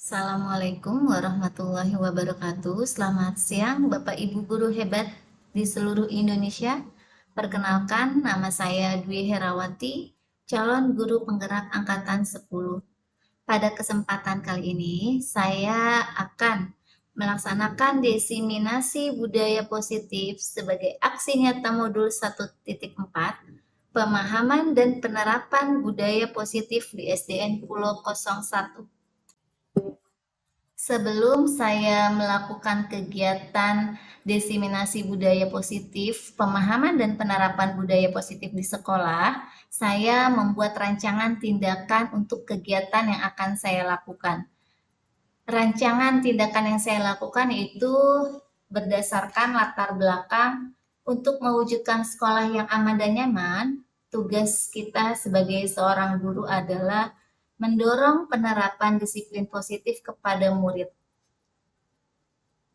Assalamualaikum warahmatullahi wabarakatuh. Selamat siang Bapak Ibu guru hebat di seluruh Indonesia. Perkenalkan, nama saya Dwi Herawati, calon guru penggerak angkatan 10. Pada kesempatan kali ini, saya akan melaksanakan diseminasi budaya positif sebagai aksi nyata modul 1.4, pemahaman dan penerapan budaya positif di SDN Pulau 01. Sebelum saya melakukan kegiatan diseminasi budaya positif, pemahaman dan penerapan budaya positif di sekolah, saya membuat rancangan tindakan untuk kegiatan yang akan saya lakukan. Rancangan tindakan yang saya lakukan itu berdasarkan latar belakang untuk mewujudkan sekolah yang aman dan nyaman. Tugas kita sebagai seorang guru adalah mendorong penerapan disiplin positif kepada murid.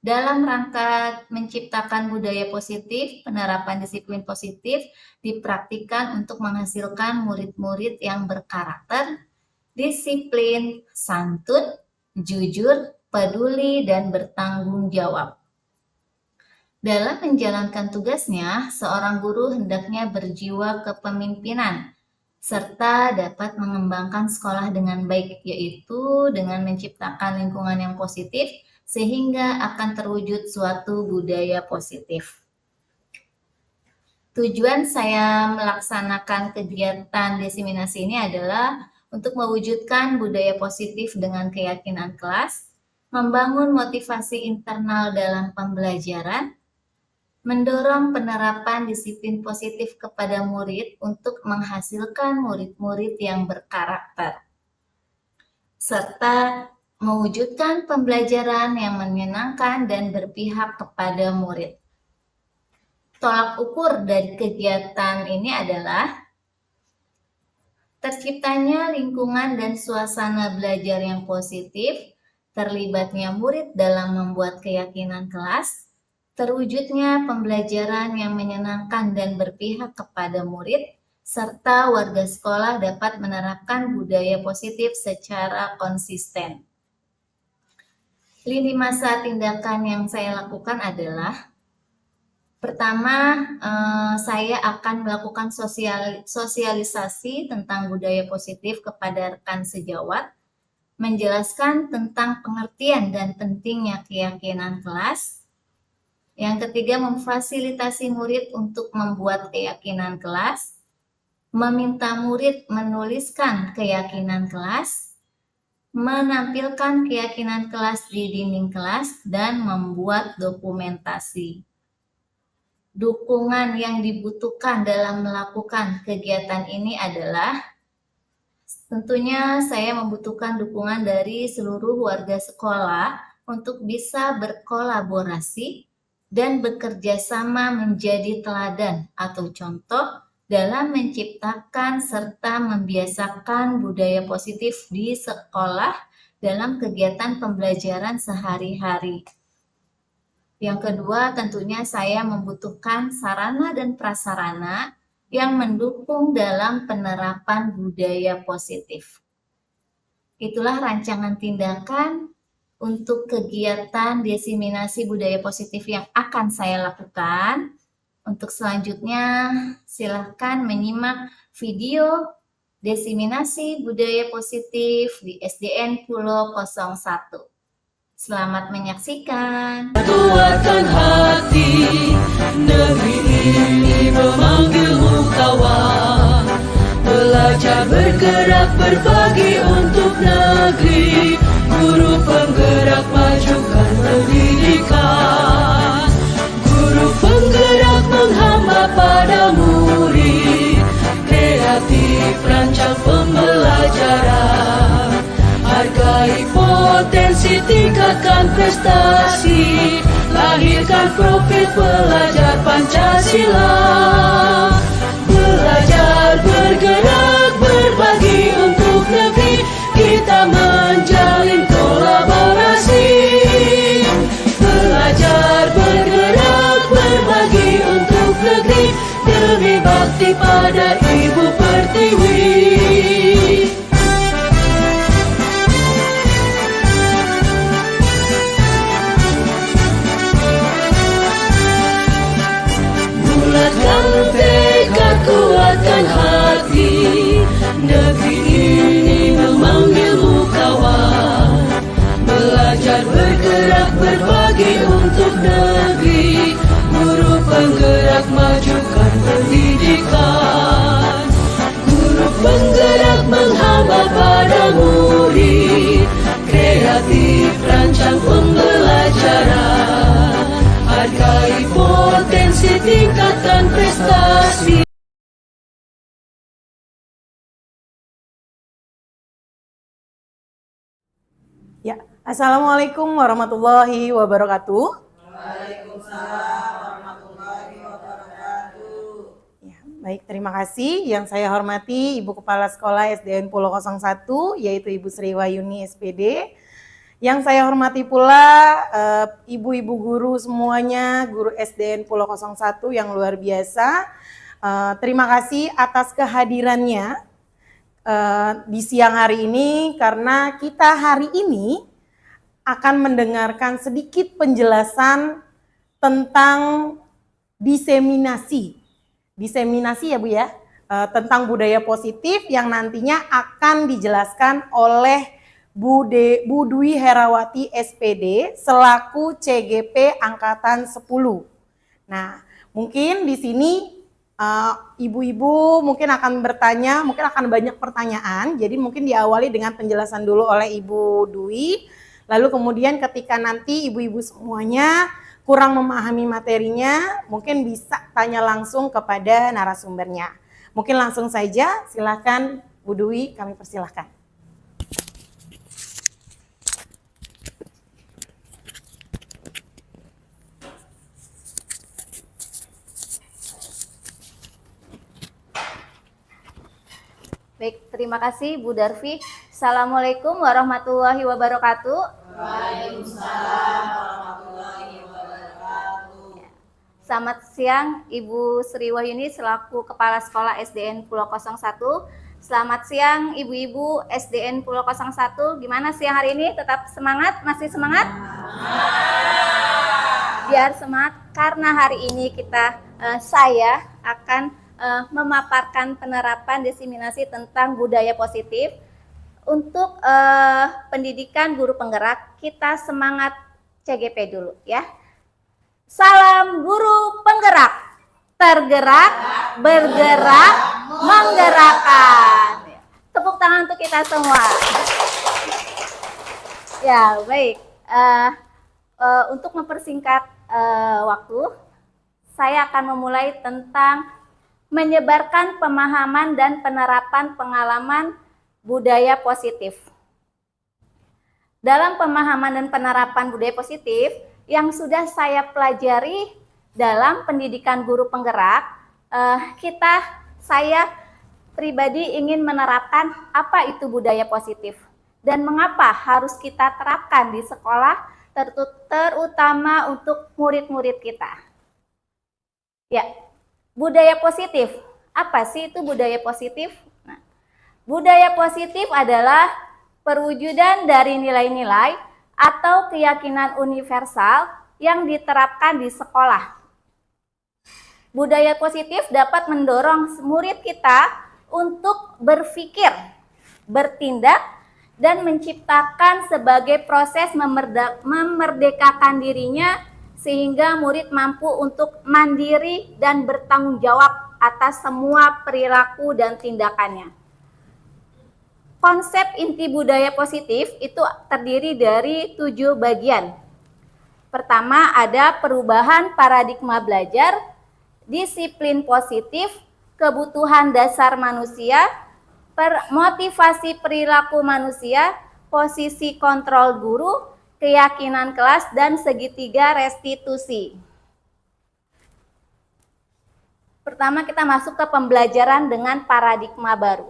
Dalam rangka menciptakan budaya positif, penerapan disiplin positif dipraktikkan untuk menghasilkan murid-murid yang berkarakter, disiplin, santun, jujur, peduli, dan bertanggung jawab. Dalam menjalankan tugasnya, seorang guru hendaknya berjiwa kepemimpinan, serta dapat mengembangkan sekolah dengan baik, yaitu dengan menciptakan lingkungan yang positif, sehingga akan terwujud suatu budaya positif. Tujuan saya melaksanakan kegiatan diseminasi ini adalah untuk mewujudkan budaya positif dengan keyakinan kelas, membangun motivasi internal dalam pembelajaran, mendorong penerapan disiplin positif kepada murid untuk menghasilkan murid-murid yang berkarakter, serta mewujudkan pembelajaran yang menyenangkan dan berpihak kepada murid. Tolak ukur dari kegiatan ini adalah terciptanya lingkungan dan suasana belajar yang positif, terlibatnya murid dalam membuat keyakinan kelas, terwujudnya pembelajaran yang menyenangkan dan berpihak kepada murid, serta warga sekolah dapat menerapkan budaya positif secara konsisten. Lini masa tindakan yang saya lakukan adalah, pertama, saya akan melakukan sosialisasi tentang budaya positif kepada rekan sejawat, menjelaskan tentang pengertian dan pentingnya keyakinan kelas. Yang ketiga, memfasilitasi murid untuk membuat keyakinan kelas, meminta murid menuliskan keyakinan kelas, menampilkan keyakinan kelas di dinding kelas, dan membuat dokumentasi. Dukungan yang dibutuhkan dalam melakukan kegiatan ini adalah, tentunya saya membutuhkan dukungan dari seluruh warga sekolah untuk bisa berkolaborasi dan bekerja sama menjadi teladan atau contoh dalam menciptakan serta membiasakan budaya positif di sekolah dalam kegiatan pembelajaran sehari-hari. Yang kedua, tentunya saya membutuhkan sarana dan prasarana yang mendukung dalam penerapan budaya positif. Itulah rancangan tindakan untuk kegiatan diseminasi budaya positif yang akan saya lakukan. Untuk selanjutnya, silakan menyimak video diseminasi budaya positif di SDN Pulau 01. Selamat menyaksikan. Kuatkan hati, negeri ini memanggilmu kawan. Belajar bergerak berbagi untuk negeri. Guru penggerak majukan pendidikan. Guru penggerak menghamba pada murid. Kreatif rancang pembelajaran. Hargai potensi, tingkatkan prestasi. Lahirkan profil pelajar Pancasila. Belajar bergerak berbagi untuk negeri. Kita menjalin kolaborasi. Belajar bergerak berbagi untuk negeri. Demi bakti pada Ibu Pertiwi. kreatif rancang pembelajaran, hargai potensi tingkatan prestasi. Ya, Assalamualaikum warahmatullahi wabarakatuh. Ya, baik, terima kasih. Yang saya hormati Ibu Kepala Sekolah SDN Pulau 01, yaitu Ibu Sri Wahyuni SPD. Yang saya hormati pula ibu-ibu guru semuanya, guru SDN Pulau 01 yang luar biasa. Terima kasih atas kehadirannya di siang hari ini, karena kita hari ini akan mendengarkan sedikit penjelasan tentang diseminasi ya Bu ya, tentang budaya positif yang nantinya akan dijelaskan oleh Bu Dwi Herawati SPD selaku CGP Angkatan 10. Nah, mungkin di sini ibu-ibu mungkin akan bertanya, mungkin akan banyak pertanyaan, jadi mungkin diawali dengan penjelasan dulu oleh Ibu Dwi, lalu kemudian ketika nanti ibu-ibu semuanya kurang memahami materinya, mungkin bisa tanya langsung kepada narasumbernya. Mungkin langsung saja, silakan Bu Dwi, kami persilahkan. Baik, terima kasih Bu Darfi. Assalamualaikum warahmatullahi wabarakatuh. Waalaikumsalam warahmatullahi wabarakatuh. Selamat siang Ibu Sri Wahyuni selaku Kepala Sekolah SDN Pulau 01. Selamat siang Ibu-ibu SDN Pulau 01. Gimana siang hari ini? Tetap semangat? Masih semangat? Biar semangat karena hari ini saya akan memaparkan penerapan diseminasi tentang budaya positif untuk pendidikan guru penggerak. Kita semangat CGP dulu ya. Salam guru penggerak, tergerak, bergerak, menggerakkan. Tepuk tangan untuk kita semua. Ya baik, untuk mempersingkat waktu, saya akan memulai tentang menyebarkan pemahaman dan penerapan pengalaman budaya positif. Dalam pemahaman dan penerapan budaya positif yang sudah saya pelajari dalam pendidikan guru penggerak, saya pribadi ingin menerapkan apa itu budaya positif dan mengapa harus kita terapkan di sekolah, terutama untuk murid-murid kita. Ya. Budaya positif, apa sih itu budaya positif? Nah, budaya positif adalah perwujudan dari nilai-nilai atau keyakinan universal yang diterapkan di sekolah. Budaya positif dapat mendorong murid kita untuk berpikir, bertindak, dan menciptakan sebagai proses memerdekakan dirinya sehingga murid mampu untuk mandiri dan bertanggung jawab atas semua perilaku dan tindakannya. Konsep inti budaya positif itu terdiri dari 7 bagian. Pertama ada perubahan paradigma belajar, disiplin positif, kebutuhan dasar manusia, motivasi perilaku manusia, posisi kontrol guru, keyakinan kelas, dan segitiga restitusi. Pertama kita masuk ke pembelajaran dengan paradigma baru.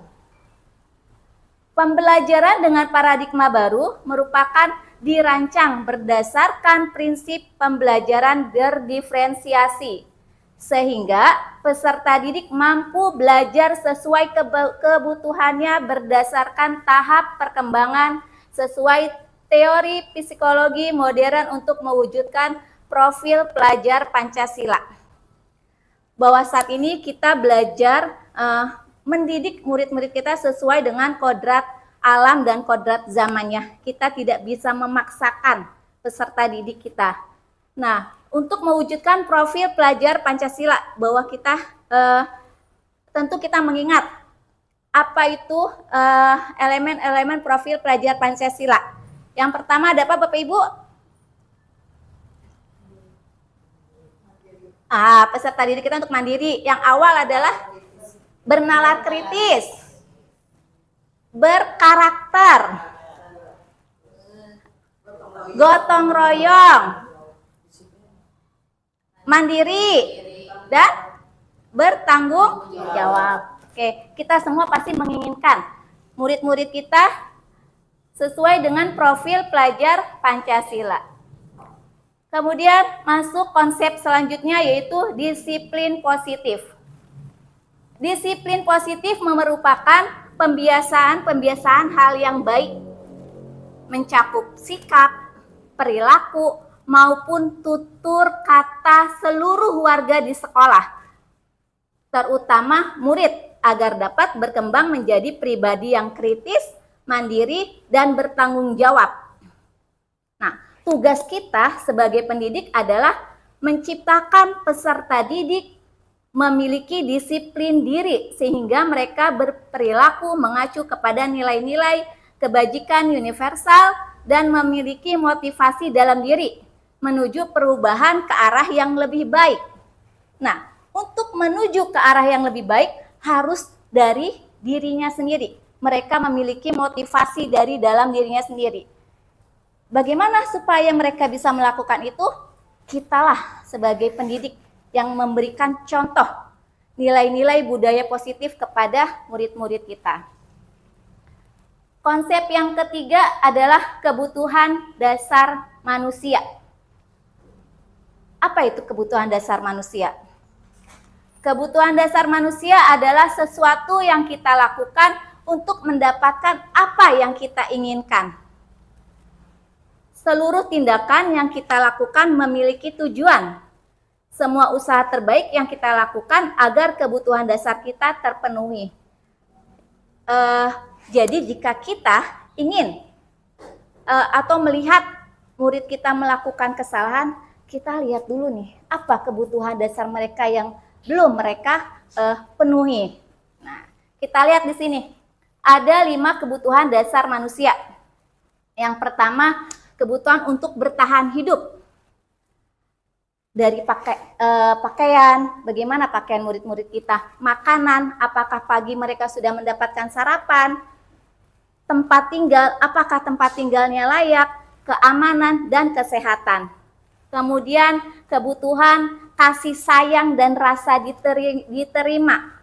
Pembelajaran dengan paradigma baru merupakan dirancang berdasarkan prinsip pembelajaran berdiferensiasi, sehingga peserta didik mampu belajar sesuai kebutuhannya berdasarkan tahap perkembangan sesuai teori psikologi modern untuk mewujudkan profil pelajar Pancasila. Bahwa saat ini kita belajar mendidik murid-murid kita sesuai dengan kodrat alam dan kodrat zamannya. Kita tidak bisa memaksakan peserta didik kita. Nah, untuk mewujudkan profil pelajar Pancasila, bahwa kita tentu kita mengingat apa itu elemen-elemen profil pelajar Pancasila. Yang pertama ada apa Bapak Ibu? Peserta didik kita untuk mandiri. Yang awal adalah bernalar kritis, berkarakter, gotong royong, mandiri, dan bertanggung jawab. Oke, kita semua pasti menginginkan murid-murid kita sesuai dengan profil pelajar Pancasila. Kemudian masuk konsep selanjutnya yaitu disiplin positif. Disiplin positif merupakan pembiasaan hal yang baik, mencakup sikap, perilaku, maupun tutur kata seluruh warga di sekolah, terutama murid, agar dapat berkembang menjadi pribadi yang kritis, mandiri, dan bertanggung jawab. Nah, tugas kita sebagai pendidik adalah menciptakan peserta didik memiliki disiplin diri sehingga mereka berperilaku mengacu kepada nilai-nilai kebajikan universal dan memiliki motivasi dalam diri menuju perubahan ke arah yang lebih baik. Nah, untuk menuju ke arah yang lebih baik harus dari dirinya sendiri. Mereka memiliki motivasi dari dalam dirinya sendiri. Bagaimana supaya mereka bisa melakukan itu? Kitalah sebagai pendidik yang memberikan contoh nilai-nilai budaya positif kepada murid-murid kita. Konsep yang ketiga adalah kebutuhan dasar manusia. Apa itu kebutuhan dasar manusia? Kebutuhan dasar manusia adalah sesuatu yang kita lakukan untuk mendapatkan apa yang kita inginkan. Seluruh tindakan yang kita lakukan memiliki tujuan. Semua usaha terbaik yang kita lakukan agar kebutuhan dasar kita terpenuhi. Jadi jika kita ingin atau melihat murid kita melakukan kesalahan, kita lihat dulu nih, apa kebutuhan dasar mereka yang belum mereka penuhi. Nah, kita lihat di sini. Ada 5 kebutuhan dasar manusia. Yang pertama, kebutuhan untuk bertahan hidup. Dari pakaian, bagaimana pakaian murid-murid kita, makanan, apakah pagi mereka sudah mendapatkan sarapan, tempat tinggal, apakah tempat tinggalnya layak, keamanan, dan kesehatan. Kemudian kebutuhan kasih sayang dan rasa diterima.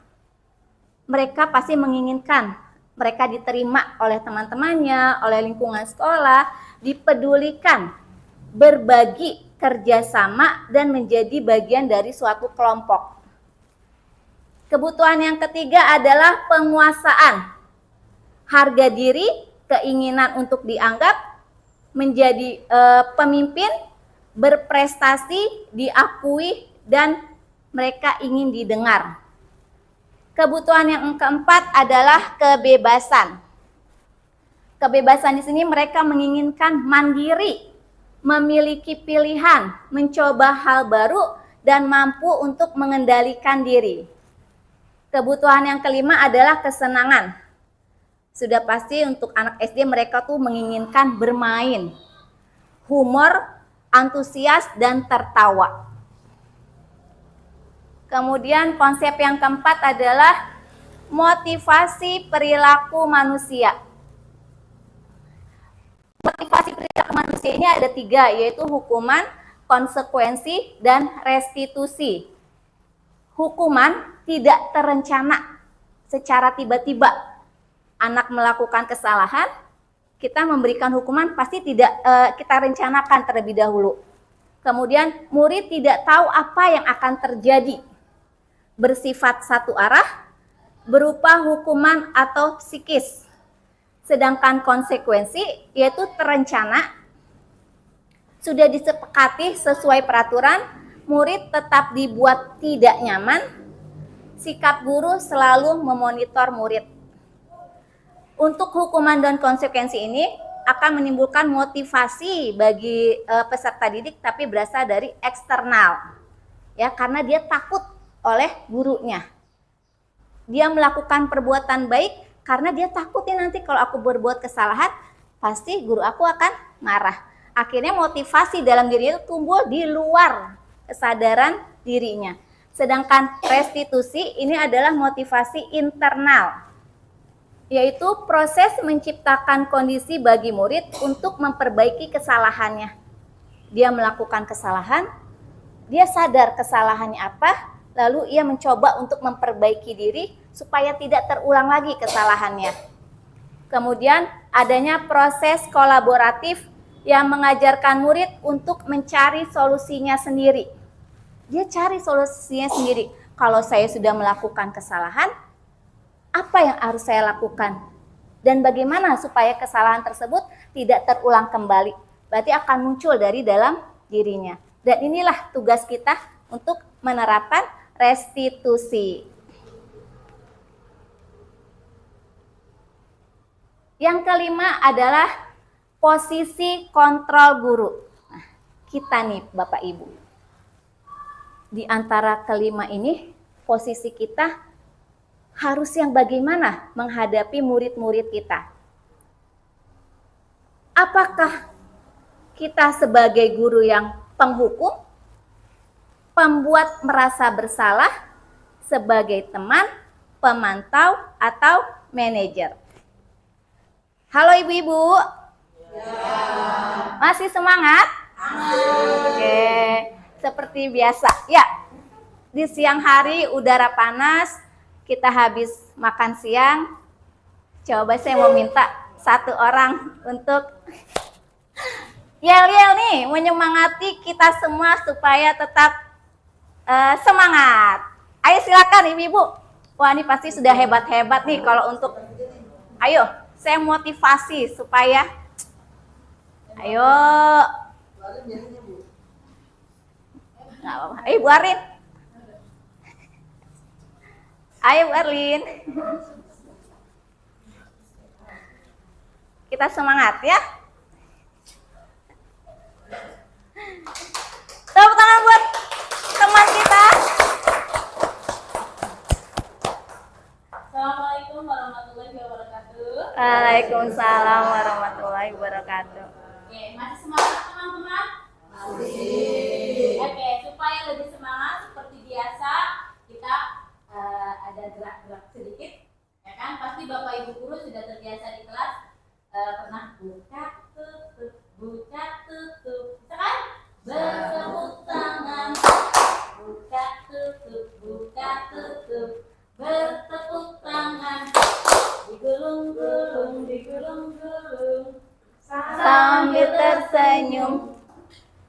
Mereka pasti menginginkan mereka diterima oleh teman-temannya, oleh lingkungan sekolah, dipedulikan, berbagi, kerjasama, dan menjadi bagian dari suatu kelompok. Kebutuhan yang ketiga adalah penguasaan. Harga diri, keinginan untuk dianggap, menjadi pemimpin, berprestasi, diakui, dan mereka ingin didengar. Kebutuhan yang keempat adalah kebebasan. Kebebasan di sini mereka menginginkan mandiri, memiliki pilihan, mencoba hal baru, dan mampu untuk mengendalikan diri. Kebutuhan yang kelima adalah kesenangan. Sudah pasti untuk anak SD mereka tuh menginginkan bermain, humor, antusias, dan tertawa. Kemudian konsep yang keempat adalah motivasi perilaku manusia. Motivasi perilaku manusia ini ada 3, yaitu hukuman, konsekuensi, dan restitusi. Hukuman tidak terencana secara tiba-tiba. Anak melakukan kesalahan, kita memberikan hukuman pasti tidak kita rencanakan terlebih dahulu. Kemudian murid tidak tahu apa yang akan terjadi. Bersifat satu arah, berupa hukuman atau psikis. Sedangkan konsekuensi yaitu terencana, sudah disepakati sesuai peraturan, murid tetap dibuat tidak nyaman, sikap guru selalu memonitor murid. Untuk hukuman dan konsekuensi ini akan menimbulkan motivasi bagi peserta didik tapi berasal dari eksternal. Ya, karena dia takut oleh gurunya. Dia melakukan perbuatan baik karena dia takut nanti kalau aku berbuat kesalahan pasti guru aku akan marah. Akhirnya motivasi dalam dirinya itu tumbuh di luar kesadaran dirinya. Sedangkan restitusi ini adalah motivasi internal, yaitu proses menciptakan kondisi bagi murid untuk memperbaiki kesalahannya. Dia melakukan kesalahan, dia sadar kesalahannya apa, lalu ia mencoba untuk memperbaiki diri supaya tidak terulang lagi kesalahannya. Kemudian adanya proses kolaboratif yang mengajarkan murid untuk mencari solusinya sendiri. Dia cari solusinya sendiri. Kalau saya sudah melakukan kesalahan, apa yang harus saya lakukan? Dan bagaimana supaya kesalahan tersebut tidak terulang kembali? Berarti akan muncul dari dalam dirinya. Dan inilah tugas kita untuk menerapkan restitusi. Yang kelima adalah posisi kontrol guru. Nah, kita nih Bapak Ibu. Di antara kelima ini, posisi kita harus yang bagaimana menghadapi murid-murid kita. Apakah kita sebagai guru yang penghukum, pembuat merasa bersalah, sebagai teman, pemantau, atau manajer? Halo ibu-ibu. Masih semangat? Oke, seperti biasa. Ya, di siang hari udara panas, kita habis makan siang. Coba saya mau minta satu orang untuk yel-yel nih, menyemangati kita semua supaya tetap semangat. Ayo silakan ibu-ibu. Wah, ini pasti sudah hebat-hebat nih kalau untuk. Ayo, saya motivasi supaya. Ayo. Nggak apa-apa. Ayo Bu Arin. Ayo Bu Arlin. Kita semangat ya. Tepuk tangan buat teman kita. Assalamualaikum warahmatullahi wabarakatuh. Waalaikumsalam warahmatullahi wabarakatuh. Oke, masih semangat teman-teman? Masih. Oke, supaya lebih semangat seperti biasa, kita ada gerak-gerak sedikit, ya kan? Pasti Bapak Ibu guru sudah terbiasa di kelas pernah buka tutup, bisa kan? Bertepuk tangan, buka tutup, bertepuk tangan, digulung-gulung, Sambil tersenyum,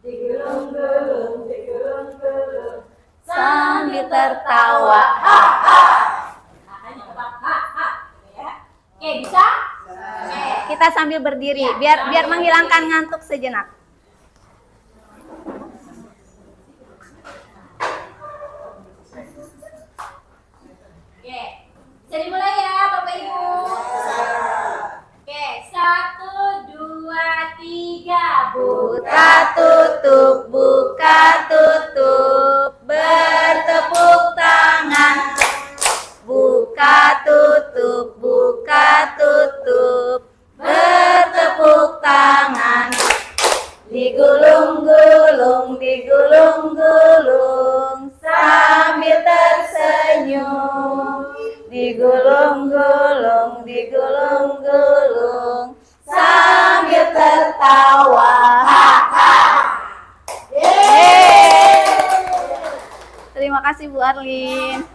digulung-gulung, sambil tertawa. Hanya tebak ya. Oke, bisa? Oke. Kita sambil berdiri, biar menghilangkan ngantuk sejenak. Oke, bisa dimulai ya Bapak Ibu. Oke, 1, 2, 3, Buka tutup, bertepuk tangan. Buka tutup, bertepuk tangan. Digulung-gulung, sambil tersenyum. Digulung-gulung, sambil tertawa. Terima kasih Bu Arlin.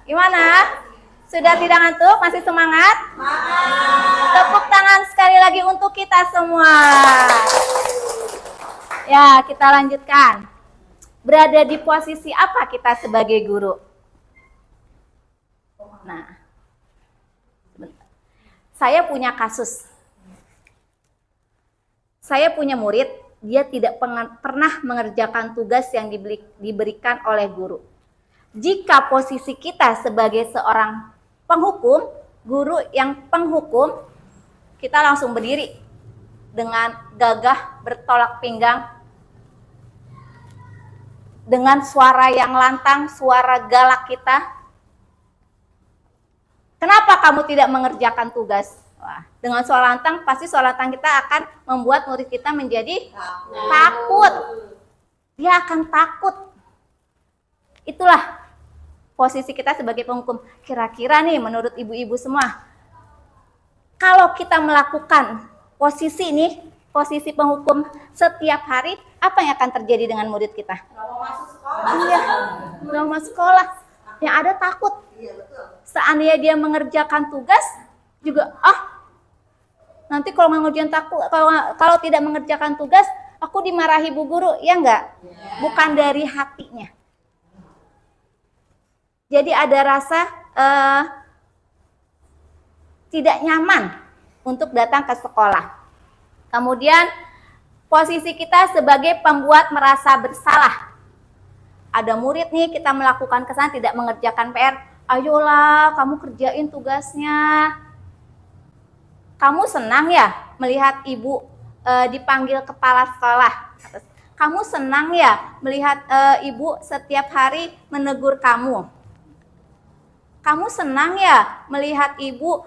Gimana? Sudah tidak ngantuk? Masih semangat? Tepuk tangan sekali lagi untuk kita semua. Ya, kita lanjutkan. Berada di posisi apa kita sebagai guru? Nah, saya punya kasus. Saya punya murid, dia tidak pernah mengerjakan tugas yang diberikan oleh guru. Jika posisi kita sebagai seorang penghukum, guru yang penghukum, kita langsung berdiri dengan gagah bertolak pinggang, dengan suara yang lantang, suara galak kita. Kenapa kamu tidak mengerjakan tugas? Wah, dengan suara lantang pasti suara lantang kita akan membuat murid kita menjadi takut. Dia akan takut. Itulah posisi kita sebagai penghukum. Kira-kira nih menurut ibu-ibu semua, kalau kita melakukan posisi ini, posisi penghukum setiap hari, apa yang akan terjadi dengan murid kita? Iya, nggak mau sekolah. Yang ada takut. Seandainya dia mengerjakan tugas juga, nanti kalau mengerjakan kalau tidak mengerjakan tugas, aku dimarahi bu guru, ya enggak? Bukan dari hatinya. Jadi ada rasa tidak nyaman untuk datang ke sekolah. Kemudian posisi kita sebagai pembuat merasa bersalah. Ada murid nih, kita melakukan kesalahan tidak mengerjakan PR. Ayolah, kamu kerjain tugasnya. Kamu senang ya melihat ibu dipanggil kepala sekolah? Kamu senang ya melihat ibu setiap hari menegur kamu? Kamu senang ya melihat ibu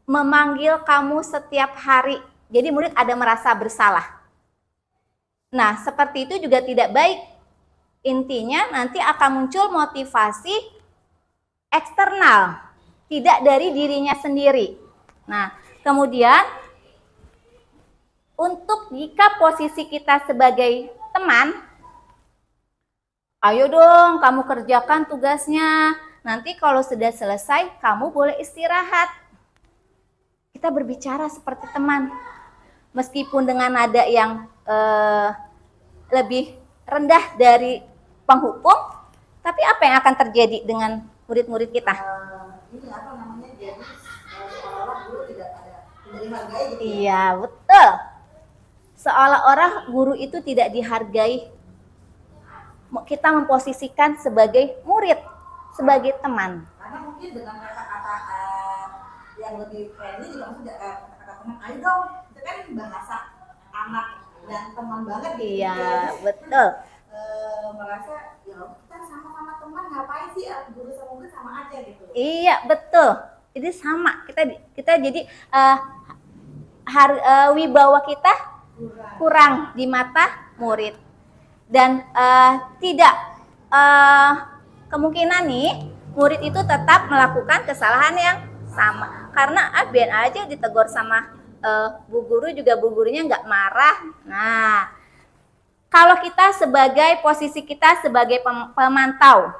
memanggil kamu setiap hari? Jadi murid ada merasa bersalah. Nah, seperti itu juga tidak baik. Intinya nanti akan muncul motivasi eksternal, tidak dari dirinya sendiri. Nah, kemudian untuk jika posisi kita sebagai teman, ayo dong kamu kerjakan tugasnya. Nanti kalau sudah selesai, kamu boleh istirahat. Kita berbicara seperti teman. Meskipun dengan nada yang lebih rendah dari penghukum, tapi apa yang akan terjadi dengan murid-murid kita? Ini apa namanya, jadi seolah-olah guru tidak dihargai gitu. Iya, betul. Seolah-olah guru itu tidak dihargai. Kita memposisikan sebagai murid, sebagai teman. Karena mungkin dengan kata-kata yang lebih friendly juga maksudnya kata-kata teman, ayo dong, itu kan bahasa anak dan teman banget gitu. Iya, betul. Merasa ya kita sama-sama teman, ngapain sih guru sama murid sama aja gitu. Iya, betul. Jadi sama. Kita jadi wibawa kita kurang di mata murid. Dan tidak kemungkinan nih murid itu tetap melakukan kesalahan yang sama. Karena biar aja ditegur sama bu guru juga bu gurunya nggak marah. Nah, kalau kita sebagai posisi kita sebagai pemantau,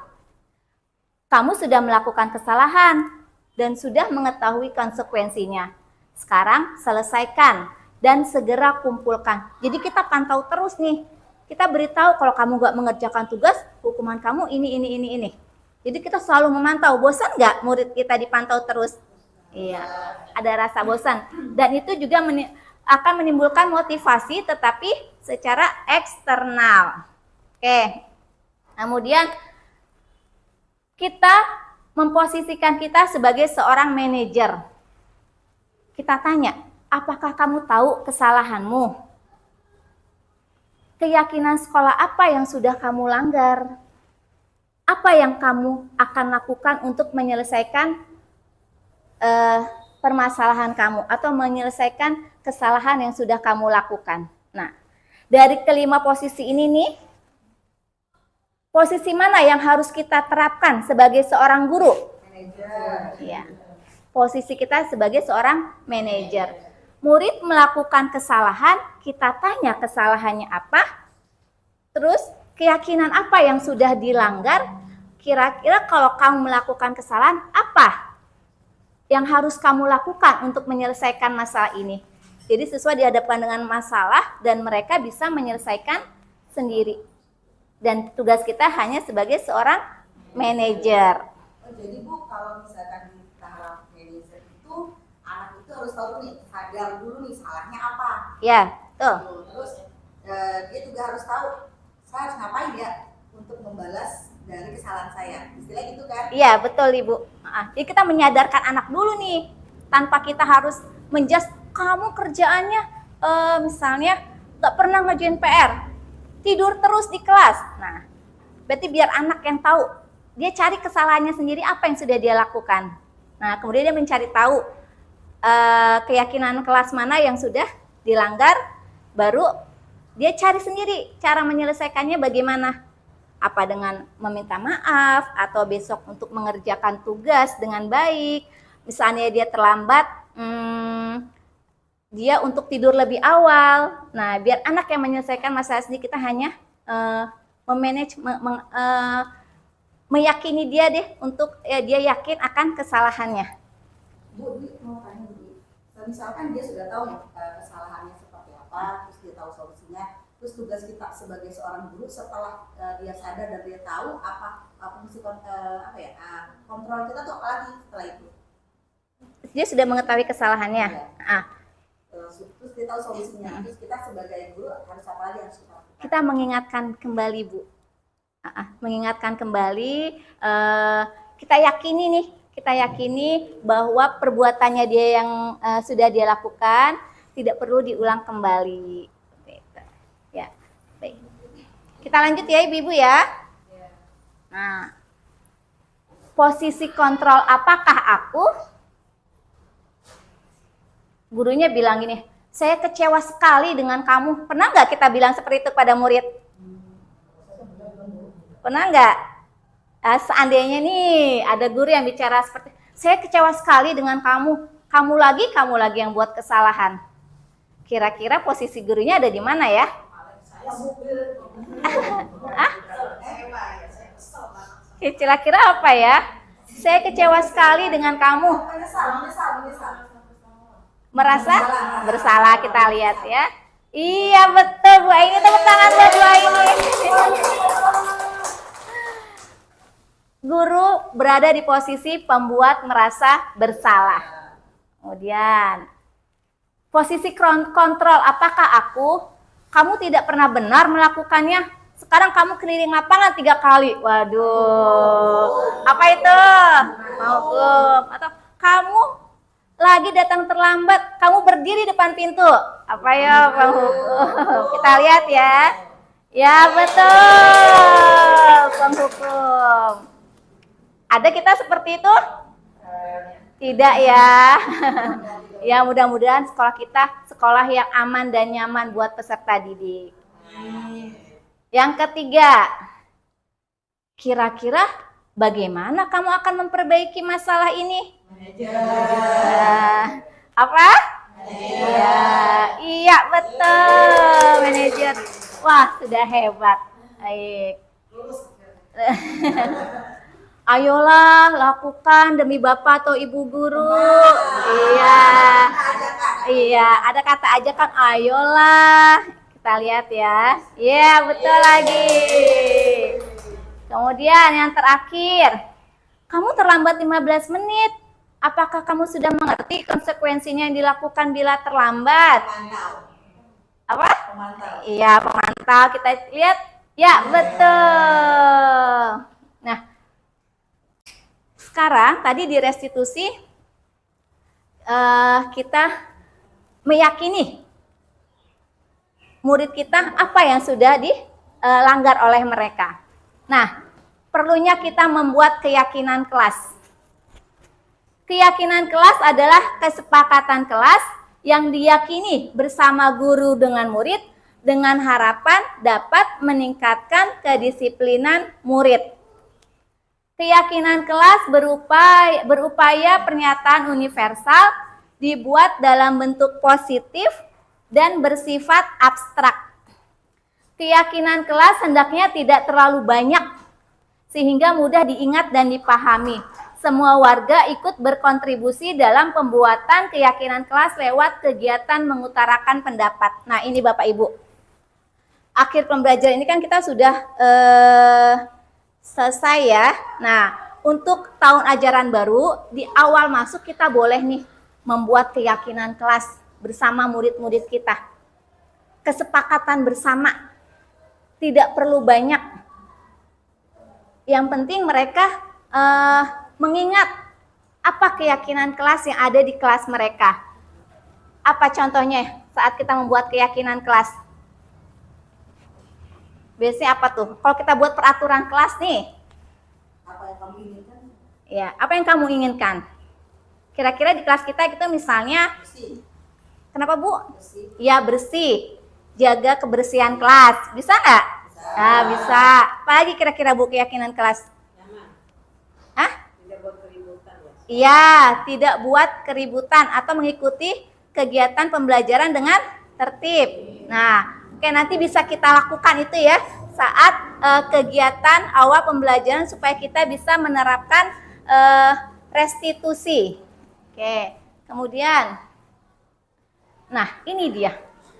kamu sudah melakukan kesalahan dan sudah mengetahui konsekuensinya. Sekarang selesaikan dan segera kumpulkan. Jadi kita pantau terus nih. Kita beritahu kalau kamu nggak mengerjakan tugas, hukuman kamu ini. Jadi kita selalu memantau. Bosan nggak murid kita dipantau terus? Iya, ada rasa bosan. Dan itu juga akan menimbulkan motivasi tetapi secara eksternal. Oke. Kemudian kita memposisikan kita sebagai seorang manajer. Kita tanya, apakah kamu tahu kesalahanmu? Keyakinan sekolah apa yang sudah kamu langgar? Apa yang kamu akan lakukan untuk menyelesaikan permasalahan kamu atau menyelesaikan kesalahan yang sudah kamu lakukan? Nah, dari kelima posisi ini nih, posisi mana yang harus kita terapkan sebagai seorang guru? Manajer. Iya. Posisi kita sebagai seorang manajer. Murid melakukan kesalahan, kita tanya kesalahannya apa, terus keyakinan apa yang sudah dilanggar, kira-kira kalau kamu melakukan kesalahan, apa yang harus kamu lakukan untuk menyelesaikan masalah ini. Jadi sesuai dihadapkan dengan masalah dan mereka bisa menyelesaikan sendiri. Dan tugas kita hanya sebagai seorang manajer. Jadi Bu, kalau misalkan di tahap manajer itu, anak itu harus tahu nih, sadar dulu nih salahnya apa. Ya, tuh. Terus dia juga harus tahu saya harus ngapain ya untuk membalas dari kesalahan saya. Istilah gitu kan? Iya, betul Ibu. Jadi kita menyadarkan anak dulu nih, tanpa kita harus menjudge kamu kerjaannya misalnya nggak pernah ngerjain PR, tidur terus di kelas. Nah, berarti biar anak yang tahu, dia cari kesalahannya sendiri apa yang sudah dia lakukan. Nah, kemudian dia mencari tahu keyakinan kelas mana yang sudah dilanggar, baru dia cari sendiri cara menyelesaikannya bagaimana. Apa dengan meminta maaf, atau besok untuk mengerjakan tugas dengan baik. Misalnya dia terlambat, dia untuk tidur lebih awal. Nah, biar anak yang menyelesaikan masalah sendiri, kita hanya memanage, meyakini dia deh untuk dia yakin akan kesalahannya. Bu, mau tanya Bu, misalkan dia sudah tahu nih kesalahannya seperti apa, terus dia tahu solusinya, terus tugas kita sebagai seorang guru setelah dia sadar dan dia tahu apa fungsi kontrol kita tuh apa lagi setelah itu? Dia sudah mengetahui kesalahannya. Ya. Terus dia tahu solusinya. Terus kita sebagai guru harus apa lagi harus kita lakukan? Kita mengingatkan kembali, Bu. Mengingatkan kembali, kita yakini bahwa perbuatannya dia yang sudah dia lakukan tidak perlu diulang kembali. Ya, baik. Kita lanjut ya Ibu-ibu ya. Nah, posisi kontrol apakah aku? Gurunya bilang gini, saya kecewa sekali dengan kamu. Pernah nggak kita bilang seperti itu pada murid? Pernah nggak? Seandainya nih ada guru yang bicara seperti, saya kecewa sekali dengan kamu. Kamu lagi yang buat kesalahan. Kira-kira posisi gurunya ada di mana ya? Kira-kira apa ya? Saya kecewa sekali dengan kamu. Menyesal. Merasa bersalah, kita lihat ya. Iya betul Bu Aini, tepuk tangan buat Bu Aini. Guru berada di posisi pembuat merasa bersalah. Kemudian posisi kontrol, apakah aku? Kamu tidak pernah benar melakukannya. Sekarang kamu keliling lapangan 3 kali. Waduh. Apa itu? Hukum. Atau kamu lagi datang terlambat, kamu berdiri depan pintu. Apa ya, penghukum? Kita lihat ya. Ya betul, penghukum. Ada kita seperti itu? Tidak ya. Ya mudah-mudahan sekolah kita sekolah yang aman dan nyaman buat peserta didik. Yang ketiga, kira-kira bagaimana kamu akan memperbaiki masalah ini? Apa? Iya betul, manajer. Wah sudah hebat. Baik. Ayolah lakukan demi Bapak atau Ibu guru. Iya, ada kata ajakan ayolah. Kita lihat ya. Iya, betul lagi. Kemudian yang terakhir, kamu terlambat 15 menit. Apakah kamu sudah mengerti konsekuensinya yang dilakukan bila terlambat? Apa? Iya, pemantau. Kita lihat. Ya, betul. Nah, sekarang tadi di restitusi kita meyakini murid kita apa yang sudah dilanggar oleh mereka. Nah, perlunya kita membuat keyakinan kelas. Keyakinan kelas adalah kesepakatan kelas yang diyakini bersama guru dengan murid dengan harapan dapat meningkatkan kedisiplinan murid. Keyakinan kelas berupaya pernyataan universal dibuat dalam bentuk positif dan bersifat abstrak. Keyakinan kelas hendaknya tidak terlalu banyak sehingga mudah diingat dan dipahami. Semua warga ikut berkontribusi dalam pembuatan keyakinan kelas lewat kegiatan mengutarakan pendapat. Nah ini Bapak Ibu, akhir pembelajaran ini kan kita sudah selesai ya. Nah untuk tahun ajaran baru, di awal masuk kita boleh nih membuat keyakinan kelas bersama murid-murid kita. Kesepakatan bersama, tidak perlu banyak. Yang penting mereka mengingat apa keyakinan kelas yang ada di kelas mereka. Apa contohnya saat kita membuat keyakinan kelas? Biasanya apa tuh? Kalau kita buat peraturan kelas nih. Apa yang kamu inginkan? Ya, apa yang kamu inginkan? Kira-kira di kelas kita itu misalnya, Bersih. kenapa Bu? Bersih. Ya bersih, jaga kebersihan kelas, bisa nggak? Nah bisa. Apa lagi kira-kira Bu keyakinan kelas? Hah? Tidak buat keributan ya. Iya, tidak buat keributan atau mengikuti kegiatan pembelajaran dengan tertib. Nah, oke nanti bisa kita lakukan itu ya saat kegiatan awal pembelajaran supaya kita bisa menerapkan restitusi. Oke, kemudian, nah ini dia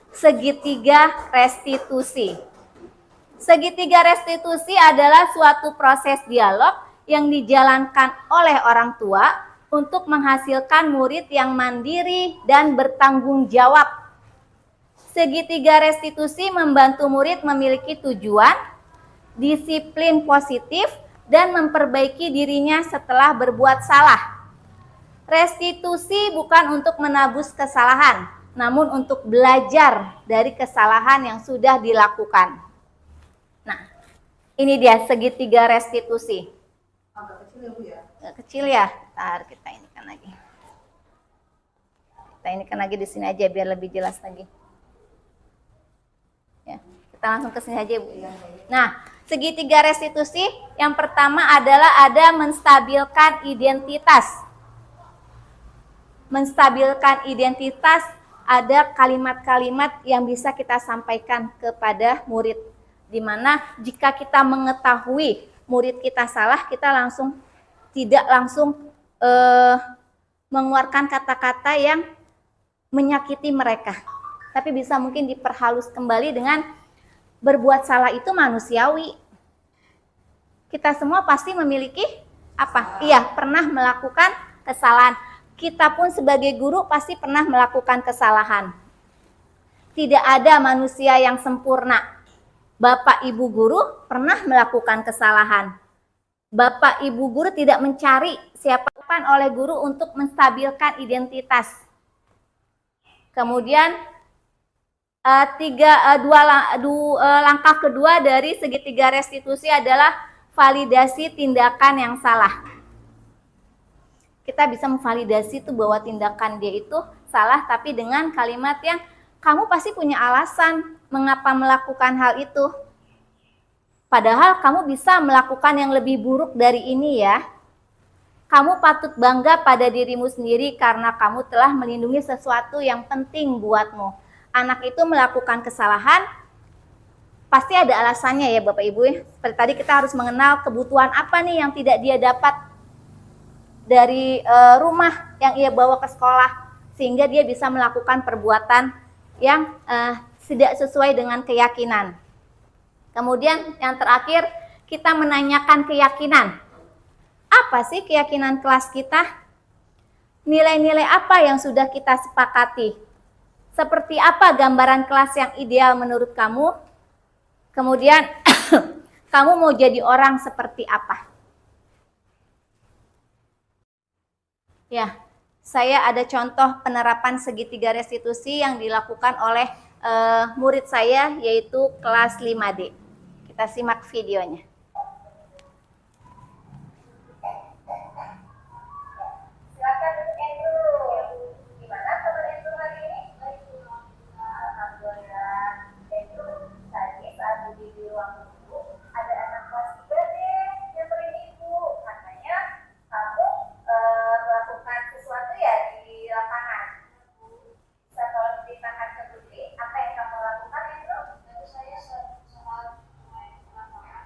segitiga restitusi. Segitiga restitusi adalah suatu proses dialog yang dijalankan oleh orang tua untuk menghasilkan murid yang mandiri dan bertanggung jawab. Segitiga restitusi membantu murid memiliki tujuan, disiplin positif, dan memperbaiki dirinya setelah berbuat salah. Restitusi bukan untuk menebus kesalahan, namun untuk belajar dari kesalahan yang sudah dilakukan. Nah, ini dia segitiga restitusi. Agak kecil ya Bu ya. Kecil ya, ntar kita inikan lagi. Kita inikan lagi di sini aja biar lebih jelas lagi. Ya, kita langsung ke sini aja Bu. Nah, segitiga restitusi yang pertama adalah ada menstabilkan identitas. Menstabilkan identitas ada kalimat-kalimat yang bisa kita sampaikan kepada murid. Dimana jika kita mengetahui murid kita salah, kita tidak langsung mengeluarkan kata-kata yang menyakiti mereka. Tapi bisa mungkin diperhalus kembali dengan berbuat salah itu manusiawi. Kita semua pasti memiliki apa? Iya, pernah melakukan kesalahan. Kita pun sebagai guru pasti pernah melakukan kesalahan. Tidak ada manusia yang sempurna. Bapak Ibu guru pernah melakukan kesalahan. Bapak Ibu guru tidak mencari siapapun oleh guru untuk menstabilkan identitas. Kemudian langkah kedua dari segitiga restitusi adalah validasi tindakan yang salah. Kita bisa memvalidasi itu bahwa tindakan dia itu salah, tapi dengan kalimat yang kamu pasti punya alasan mengapa melakukan hal itu. Padahal kamu bisa melakukan yang lebih buruk dari ini ya. Kamu patut bangga pada dirimu sendiri karena kamu telah melindungi sesuatu yang penting buatmu. Anak itu melakukan kesalahan, pasti ada alasannya ya Bapak Ibu. Seperti tadi kita harus mengenal kebutuhan apa nih yang tidak dia dapat dari rumah yang ia bawa ke sekolah. Sehingga dia bisa melakukan perbuatan yang tidak sesuai dengan keyakinan. Kemudian yang terakhir, kita menanyakan keyakinan. Apa sih keyakinan kelas kita? Nilai-nilai apa yang sudah kita sepakati? Seperti apa gambaran kelas yang ideal menurut kamu? Kemudian, kamu mau jadi orang seperti apa? Ya, saya ada contoh penerapan segitiga restitusi yang dilakukan oleh murid saya, yaitu kelas 5D. Kita simak videonya. Silakan Andrew. Gimana kabar Andrew hari ini? Alhamdulillah. Andrew, tadi saat di ruang guru ada anak kelas 3D yang ibu. Katanya kamu melakukan sesuatu ya di lapangan. Bisa tolong ceritakan ke Putri apa yang kamu lakukan Andrew? Saya sholat lapangan.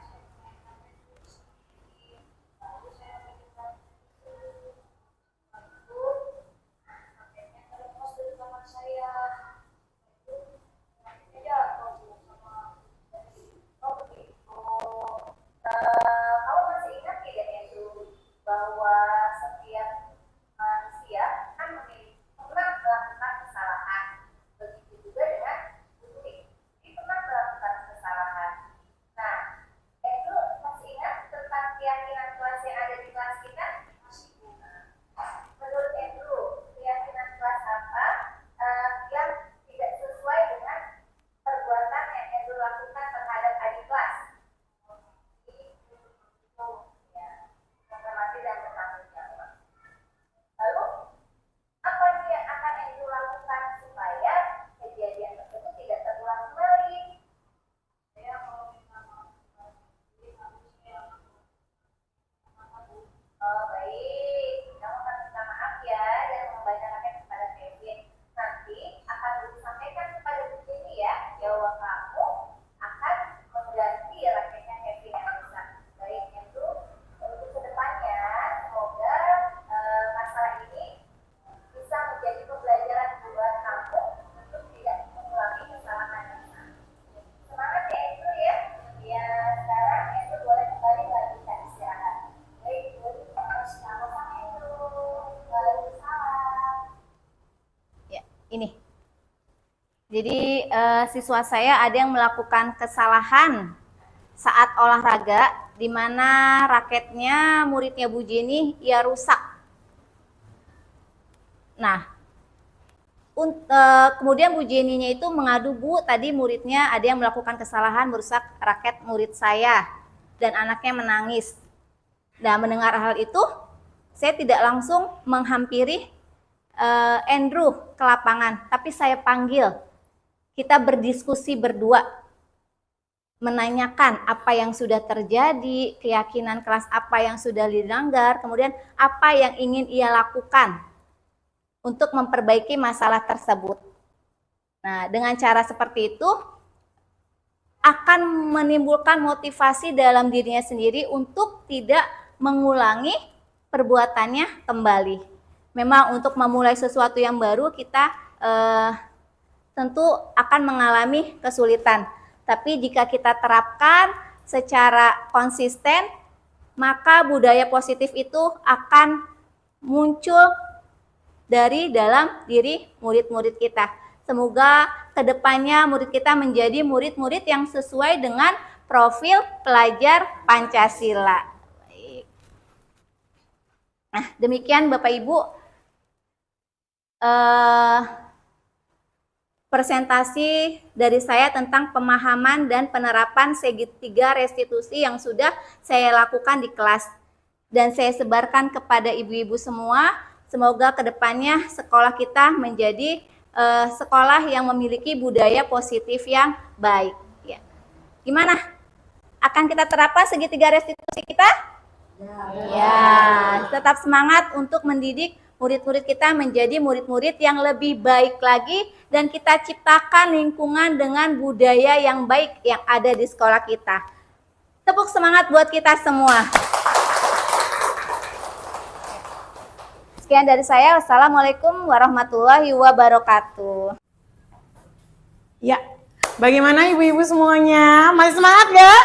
ini. Jadi siswa saya ada yang melakukan kesalahan saat olahraga, di mana raketnya muridnya Bu Jenny ia rusak. Nah, kemudian Bu Jenny-nya itu mengadu, Bu, tadi muridnya ada yang melakukan kesalahan merusak raket murid saya, dan anaknya menangis. Nah, mendengar hal itu, saya tidak langsung menghampiri Andrew ke lapangan, tapi saya panggil. Kita berdiskusi berdua, menanyakan apa yang sudah terjadi, keyakinan kelas apa yang sudah dilanggar, kemudian apa yang ingin ia lakukan untuk memperbaiki masalah tersebut. Nah, dengan cara seperti itu akan menimbulkan motivasi dalam dirinya sendiri untuk tidak mengulangi perbuatannya kembali. Memang untuk memulai sesuatu yang baru kita tentu akan mengalami kesulitan. Tapi jika kita terapkan secara konsisten, maka budaya positif itu akan muncul dari dalam diri murid-murid kita. Semoga kedepannya murid kita menjadi murid-murid yang sesuai dengan profil pelajar Pancasila. Baik. Nah, demikian Bapak Ibu presentasi dari saya tentang pemahaman dan penerapan segitiga restitusi yang sudah saya lakukan di kelas. Dan saya sebarkan kepada ibu-ibu semua. Semoga kedepannya sekolah kita menjadi sekolah yang memiliki budaya positif yang baik. Ya. Gimana? Akan kita terapkan segitiga restitusi kita? Ya, tetap semangat untuk mendidik murid-murid kita menjadi murid-murid yang lebih baik lagi, dan kita ciptakan lingkungan dengan budaya yang baik yang ada di sekolah kita. Tepuk semangat buat kita semua. Sekian dari saya. Wassalamualaikum warahmatullahi wabarakatuh. Ya, bagaimana ibu-ibu semuanya? Masih semangat gak?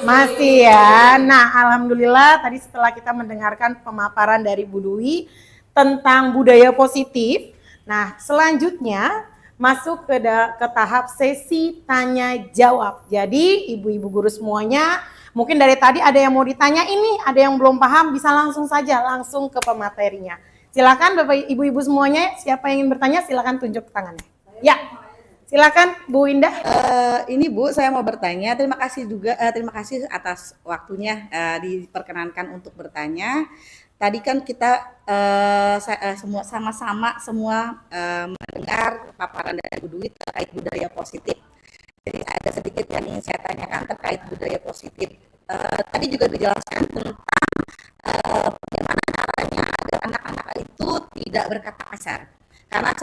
Masih ya. Nah, alhamdulillah tadi setelah kita mendengarkan pemaparan dari Bu Dwi tentang budaya positif. Nah, selanjutnya masuk ke tahap sesi tanya jawab. Jadi, ibu-ibu guru semuanya, mungkin dari tadi ada yang mau ditanya ini, ada yang belum paham, bisa langsung saja langsung ke pematerinya. Silakan Bapak Ibu-ibu semuanya, siapa yang ingin bertanya silakan tunjuk tangannya. Ya. Silakan Bu Indah. Ini Bu, saya mau bertanya. Terima kasih juga, terima kasih atas waktunya diperkenankan untuk bertanya. Tadi kan kita semua sama-sama mendengar paparan dari Bu Dwi terkait budaya positif. Jadi ada sedikit yang ingin saya tanyakan terkait budaya positif. Tadi juga dijelaskan tentang bagaimana caranya agar anak-anak itu tidak berkata kasar. Karena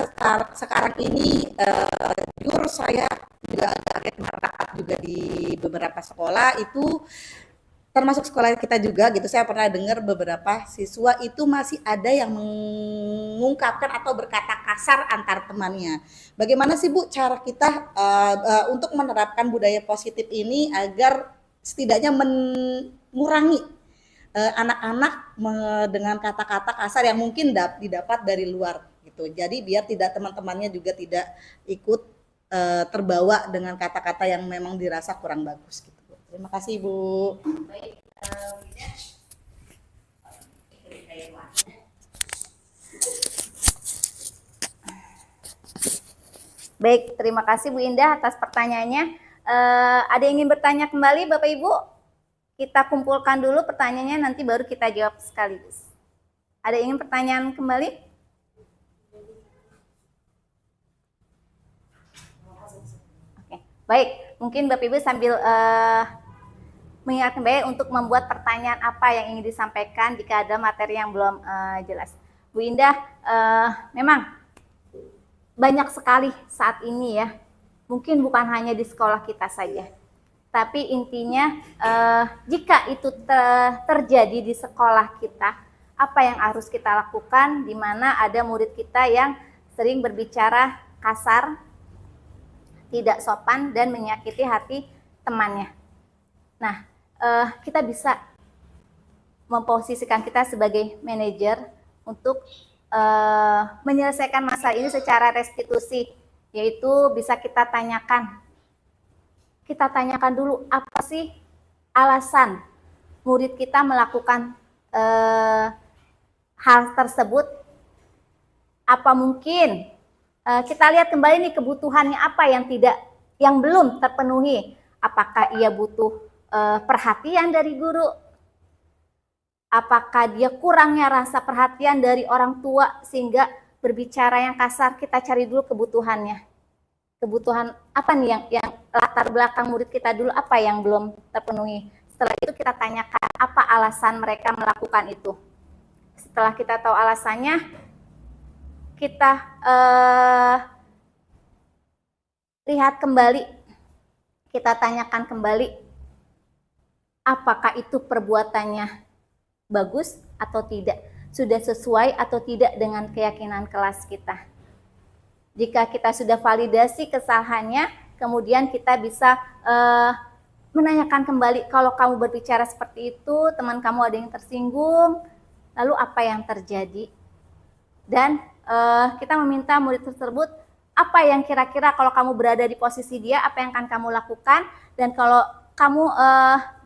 sekarang ini jujur saya juga kaget masyarakat juga di beberapa sekolah itu, termasuk sekolah kita juga gitu, saya pernah dengar beberapa siswa itu masih ada yang mengungkapkan atau berkata kasar antar temannya. Bagaimana sih Bu cara kita untuk menerapkan budaya positif ini agar setidaknya mengurangi anak-anak dengan kata-kata kasar yang mungkin didapat dari luar gitu. Jadi biar tidak teman-temannya juga tidak ikut terbawa dengan kata-kata yang memang dirasa kurang bagus gitu. Terima kasih Bu. Baik, terima kasih Bu Indah atas pertanyaannya. Ada yang ingin bertanya kembali Bapak Ibu? Kita kumpulkan dulu pertanyaannya, nanti baru kita jawab sekaligus. Ada yang ingin pertanyaan kembali? Oke, baik. Mungkin Bapak Ibu sambil mengingatkan baik untuk membuat pertanyaan apa yang ingin disampaikan jika ada materi yang belum jelas. Bu Indah, memang banyak sekali saat ini ya, mungkin bukan hanya di sekolah kita saja, tapi intinya jika itu terjadi di sekolah kita, apa yang harus kita lakukan di mana ada murid kita yang sering berbicara kasar, tidak sopan, dan menyakiti hati temannya. Nah, kita bisa memposisikan kita sebagai manajer untuk menyelesaikan masalah ini secara restitusi, yaitu bisa kita tanyakan dulu apa sih alasan murid kita melakukan hal tersebut. Apa mungkin kita lihat kembali nih kebutuhannya apa yang belum terpenuhi. Apakah ia butuh perhatian dari guru? Apakah dia kurangnya rasa perhatian dari orang tua sehingga berbicara yang kasar? Kita cari dulu kebutuhannya. Kebutuhan apa nih yang latar belakang murid kita dulu, apa yang belum terpenuhi. Setelah itu kita tanyakan apa alasan mereka melakukan itu. Setelah kita tahu alasannya, kita lihat kembali, kita tanyakan kembali apakah itu perbuatannya bagus atau tidak, sudah sesuai atau tidak dengan keyakinan kelas kita. Jika kita sudah validasi kesalahannya, kemudian kita bisa menanyakan kembali, kalau kamu berbicara seperti itu, teman kamu ada yang tersinggung, lalu apa yang terjadi? Dan kita meminta murid tersebut, apa yang kira-kira kalau kamu berada di posisi dia, apa yang akan kamu lakukan? Dan kalau kamu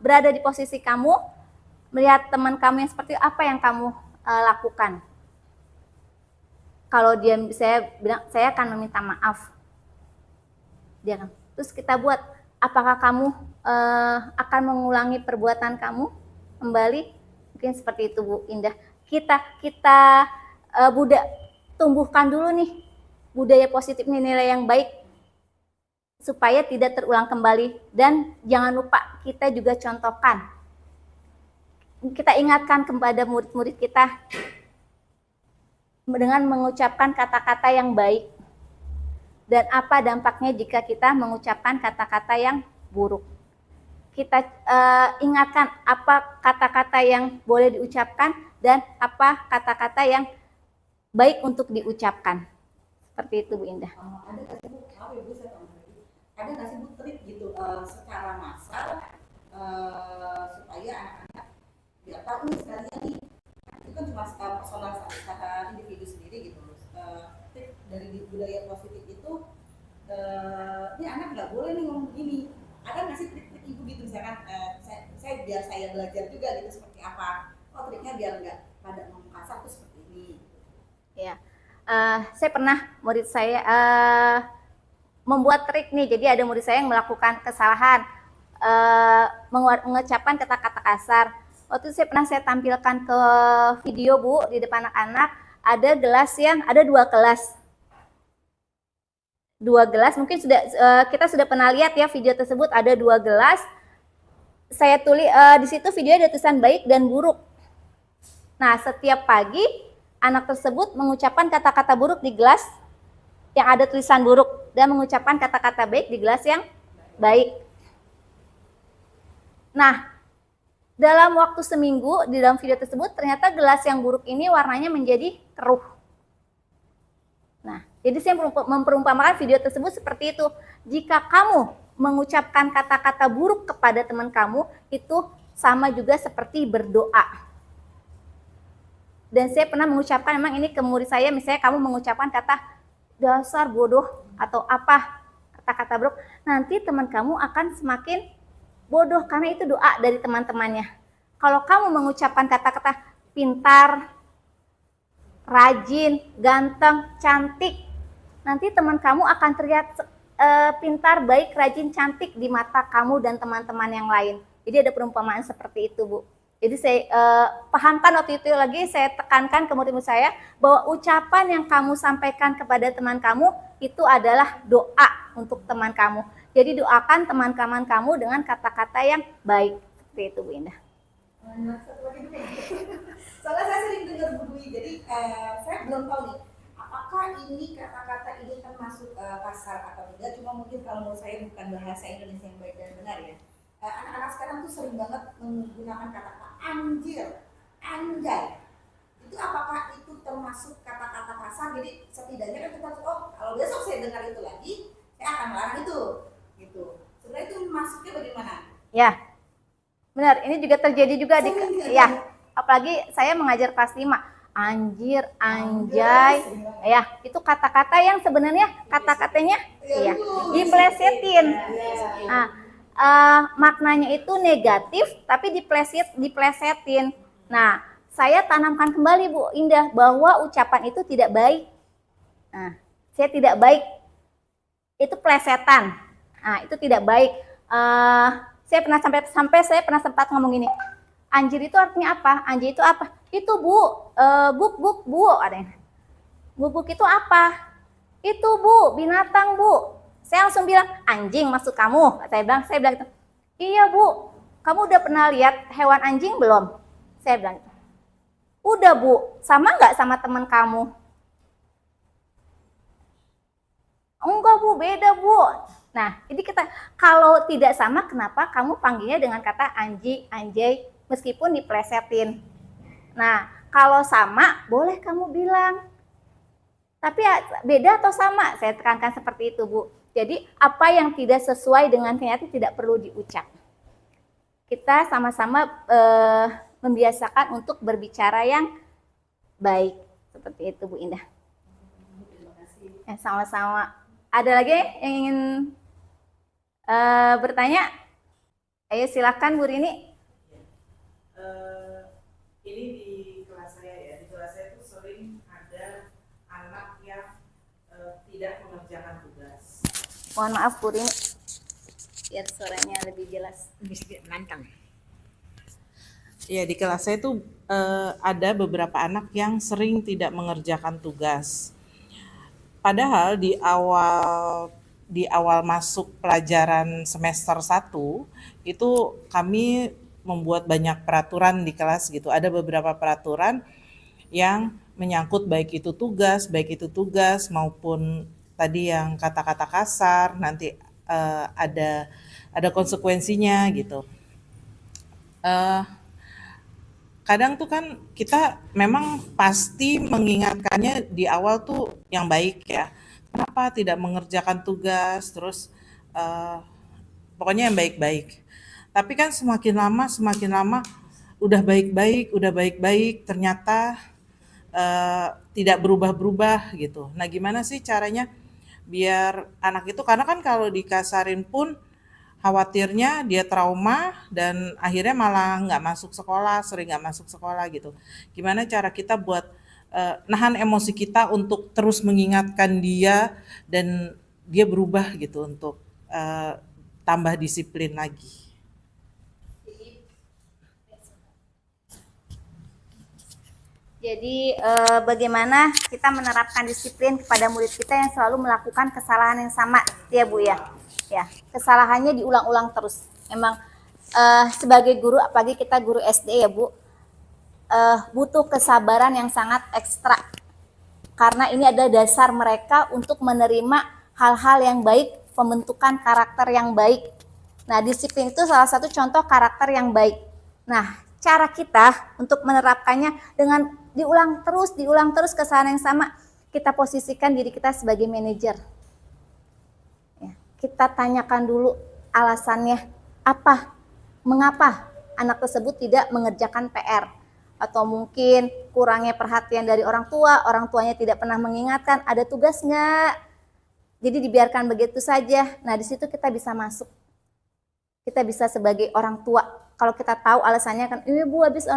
berada di posisi kamu, melihat teman kamu yang seperti apa yang kamu lakukan? Kalau dia, saya bilang, saya akan meminta maaf. Dia kan, terus kita buat, apakah kamu akan mengulangi perbuatan kamu kembali? Mungkin seperti itu Bu Indah. Kita tumbuhkan dulu nih budaya positif, nilai yang baik supaya tidak terulang kembali. Dan jangan lupa kita juga contohkan. Kita ingatkan kepada murid-murid kita dengan mengucapkan kata-kata yang baik. Dan apa dampaknya jika kita mengucapkan kata-kata yang buruk. Kita ingatkan apa kata-kata yang boleh diucapkan dan apa kata-kata yang baik untuk diucapkan. Seperti itu Bu Indah. Ada nggak sih Bu, ada nggak sih Bu trik gitu secara massal supaya anak-anak biar tahu nih sekalian nih, itu kan cuma personal secara individu sendiri gitu. Trik dari budaya positif itu, ini anak nggak boleh nih ngomong begini. Ada nggak sih trik-trik Ibu gitu, misalkan saya biar saya belajar juga gitu seperti apa? Oh triknya biar nggak pada ngomong kasar tuh seperti ini. Ya, saya pernah murid saya membuat trik nih. Jadi ada murid saya yang melakukan kesalahan, mengucapkan kata-kata kasar. Waktu itu saya tampilkan ke video Bu di depan anak-anak, ada gelas yang ada dua gelas, mungkin kita sudah pernah lihat ya video tersebut, ada dua gelas. Saya tulis di situ videonya ada tulisan baik dan buruk. Nah, setiap pagi anak tersebut mengucapkan kata-kata buruk di gelas yang ada tulisan buruk dan mengucapkan kata-kata baik di gelas yang baik. Nah, dalam waktu seminggu di dalam video tersebut ternyata gelas yang buruk ini warnanya menjadi keruh. Nah, jadi saya memperumpamakan video tersebut seperti itu. Jika kamu mengucapkan kata-kata buruk kepada teman kamu, itu sama juga seperti berdoa. Dan saya pernah mengucapkan, memang ini ke murid saya, misalnya kamu mengucapkan kata dasar bodoh atau apa, kata-kata buruk, nanti teman kamu akan semakin bodoh karena itu doa dari teman-temannya. Kalau kamu mengucapkan kata-kata pintar, rajin, ganteng, cantik, nanti teman kamu akan terlihat pintar, baik, rajin, cantik di mata kamu dan teman-teman yang lain. Jadi ada perumpamaan seperti itu Bu. Jadi saya pahamkan waktu itu lagi, saya tekankan ke murid-murid saya bahwa ucapan yang kamu sampaikan kepada teman kamu itu adalah doa untuk teman kamu. Jadi doakan teman-teman kamu dengan kata-kata yang baik. Seperti itu Bu Indah. Satu lagi dulu. Soalnya saya sering dengar Bu Dwi, jadi saya belum tahu nih apakah ini kata-kata ini termasuk kasar atau tidak. Cuma mungkin kalau menurut saya bukan bahasa Indonesia yang baik dan benar ya. Anak-anak sekarang tuh sering banget menggunakan kata-kata anjir, anjay. Itu apakah itu termasuk kata-kata kasar? Jadi setidaknya kan kita oh kalau besok saya dengar itu lagi, saya akan melarang itu. Gitu. Sebenarnya itu masuknya bagaimana? Ya, benar. Ini juga terjadi juga ya. Apalagi saya mengajar kelas 5. anjir, anjay. Ya, itu kata-kata yang sebenarnya kata-katanya ya diplesetin. Nah, maknanya itu negatif tapi diplesetin. Nah, saya tanamkan kembali Bu Indah bahwa ucapan itu tidak baik. Nah, saya tidak baik. Itu plesetan. Nah, itu tidak baik. Saya pernah sampai saya pernah sempat ngomong gini. Anjir itu artinya apa? Anjir itu apa? Itu Bu, bu, ada yang. Bubuk itu apa? Itu Bu, binatang Bu. Saya langsung bilang, anjing maksud kamu? Saya bilang itu. Iya Bu, kamu udah pernah lihat hewan anjing belum? Saya bilang itu. Udah Bu, sama nggak sama teman kamu? Enggak Bu, beda Bu. Nah, jadi kita kalau tidak sama, kenapa kamu panggilnya dengan kata anjing, anjay, meskipun diplesetin. Nah, kalau sama, boleh kamu bilang. Tapi beda atau sama? Saya tekankan seperti itu, Bu. Jadi, apa yang tidak sesuai dengan kenyataan tidak perlu diucap. Kita sama-sama membiasakan untuk berbicara yang baik. Seperti itu, Bu Indah. Sama-sama. Ada lagi yang ingin bertanya? Ayo silakan Bu Rini. Ini di kelas saya ya, di kelas saya itu sering ada anak yang tidak mengerjakan tugas. Mohon maaf Bu Rini, biar suaranya lebih jelas. Ya, di kelas saya itu ada beberapa anak yang sering tidak mengerjakan tugas. Padahal di awal masuk pelajaran semester 1 itu kami membuat banyak peraturan di kelas gitu. Ada beberapa peraturan yang menyangkut baik itu tugas maupun tadi yang kata-kata kasar, nanti ada konsekuensinya gitu. Kadang tuh kan kita memang pasti mengingatkannya di awal tuh yang baik ya. Kenapa tidak mengerjakan tugas, terus pokoknya yang baik-baik. Tapi kan semakin lama udah baik-baik, ternyata tidak berubah-berubah gitu. Nah, gimana sih caranya biar anak itu, karena kan kalau dikasarin pun khawatirnya dia trauma dan akhirnya malah sering nggak masuk sekolah gitu. Gimana cara kita buat nahan emosi kita untuk terus mengingatkan dia dan dia berubah gitu untuk tambah disiplin lagi. Jadi bagaimana kita menerapkan disiplin kepada murid kita yang selalu melakukan kesalahan yang sama, ya Bu ya. Ya, kesalahannya diulang-ulang terus. Memang sebagai guru, apalagi kita guru SD ya Bu, butuh kesabaran yang sangat ekstra. Karena ini ada dasar mereka untuk menerima hal-hal yang baik, pembentukan karakter yang baik. Nah, disiplin itu salah satu contoh karakter yang baik. Nah, cara kita untuk menerapkannya dengan diulang terus kesalahan yang sama, kita posisikan diri kita sebagai manajer. Kita tanyakan dulu alasannya apa, mengapa anak tersebut tidak mengerjakan PR, atau mungkin kurangnya perhatian dari orang tuanya tidak pernah mengingatkan, ada tugas nggak, jadi dibiarkan begitu saja. Nah, di situ kita bisa masuk, kita bisa sebagai orang tua, kalau kita tahu alasannya kan, ini Bu habis